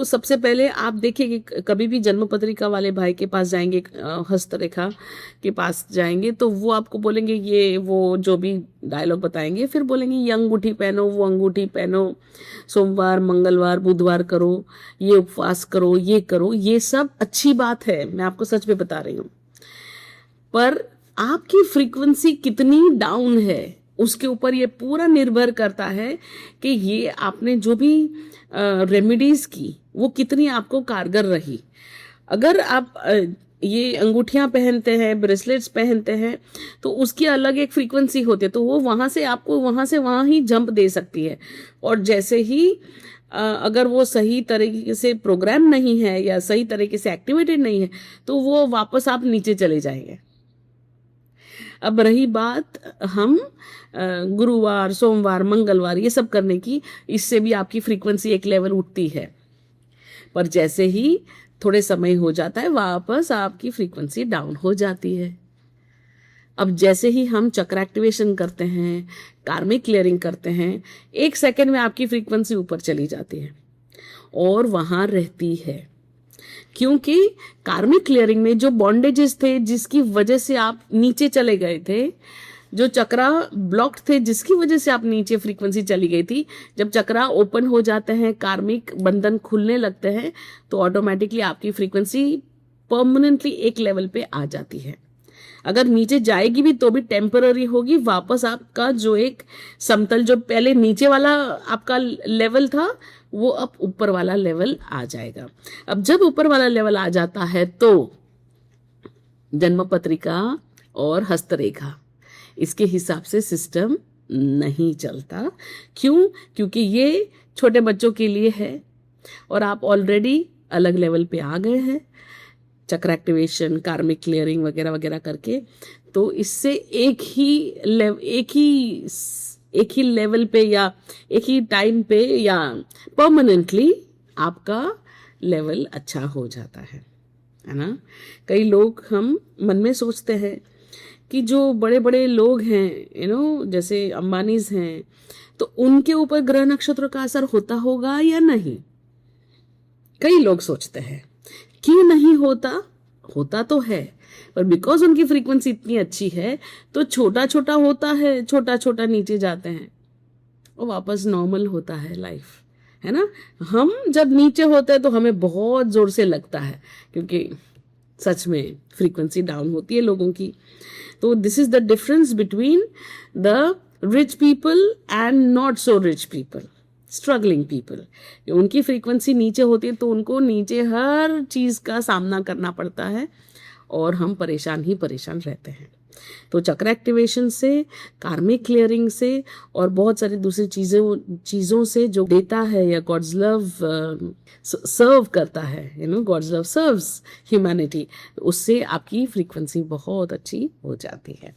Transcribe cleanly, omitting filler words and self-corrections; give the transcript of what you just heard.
तो सबसे पहले आप देखिए कि कभी भी जन्म पत्रिका वाले भाई के पास जाएंगे, हस्तरेखा के पास जाएंगे, तो वो आपको बोलेंगे ये वो जो भी डायलॉग बताएंगे, फिर बोलेंगे ये अंगूठी पहनो, वो अंगूठी पहनो, सोमवार मंगलवार बुधवार करो, ये उपवास करो, ये करो। ये सब अच्छी बात है, मैं आपको सच में बता रही हूँ, पर आपकी फ्रीक्वेंसी कितनी डाउन है उसके ऊपर ये पूरा निर्भर करता है कि ये आपने जो भी रेमेडीज की वो कितनी आपको कारगर रही। अगर आप ये अंगूठियां पहनते हैं, ब्रेसलेट्स पहनते हैं, तो उसकी अलग एक फ्रीक्वेंसी होती है, तो वो वहाँ से आपको वहाँ से वहाँ ही जंप दे सकती है। और जैसे ही अगर वो सही तरीके से प्रोग्राम नहीं है या सही तरीके से एक्टिवेटेड नहीं है, तो वो वापस आप नीचे चले जाएंगे। अब रही बात हम गुरुवार सोमवार मंगलवार ये सब करने की, इससे भी आपकी फ्रीक्वेंसी एक लेवल उठती है, पर जैसे ही थोड़े समय हो जाता है वापस आपकी फ्रीक्वेंसी डाउन हो जाती है। अब जैसे ही हम चक्र एक्टिवेशन करते हैं, कार्मिक क्लियरिंग करते हैं, 1 सेकंड में आपकी फ्रीक्वेंसी ऊपर चली जाती है और वहां रहती है, क्योंकि कार्मिक क्लियरिंग में जो बॉन्डेजेस थे जिसकी वजह से आप नीचे चले गए थे, जो चक्रा ब्लॉक्ड थे जिसकी वजह से आप नीचे फ्रीक्वेंसी चली गई थी, जब चक्रा ओपन हो जाते हैं, कार्मिक बंधन खुलने लगते हैं, तो ऑटोमेटिकली आपकी फ्रीक्वेंसी परमानेंटली एक लेवल पे आ जाती है। अगर नीचे जाएगी भी तो भी टेम्पररी होगी, वापस आपका जो एक समतल, जो पहले नीचे वाला आपका लेवल था, वो अब ऊपर वाला लेवल आ जाएगा। अब जब ऊपर वाला लेवल आ जाता है तो जन्म पत्रिका और हस्तरेखा इसके हिसाब से सिस्टम नहीं चलता। क्यों? क्योंकि ये छोटे बच्चों के लिए है और आप ऑलरेडी अलग लेवल पे आ गए हैं चक्र एक्टिवेशन, कार्मिक क्लियरिंग वगैरह वगैरह करके। तो इससे एक ही लेवल पे या एक ही टाइम पे या परमानेंटली आपका लेवल अच्छा हो जाता है ना। कई लोग हम मन में सोचते हैं कि जो बड़े बड़े लोग हैं, जैसे अंबानीज हैं, तो उनके ऊपर ग्रह नक्षत्र का असर होता होगा या नहीं। कई लोग सोचते हैं क्यों नहीं होता, होता तो है, पर बिकॉज उनकी फ्रीक्वेंसी इतनी अच्छी है तो छोटा छोटा होता है, छोटा छोटा नीचे जाते हैं और वापस नॉर्मल होता है लाइफ, है ना। हम जब नीचे होते हैं तो हमें बहुत जोर से लगता है, क्योंकि सच में फ्रीक्वेंसी डाउन होती है लोगों की। तो this is the difference between the rich people and not so rich people, struggling people. उनकी फ्रीक्वेंसी नीचे होती है तो उनको नीचे हर चीज़ का सामना करना पड़ता है और हम परेशान ही परेशान रहते हैं। तो चक्र एक्टिवेशन से, कार्मिक क्लियरिंग से और बहुत सारी दूसरी चीज़ों से जो देता है या गॉड्स लव सर्व करता है, गॉड्स लव सर्व्स ह्यूमैनिटी, उससे आपकी फ्रीक्वेंसी बहुत अच्छी हो जाती है।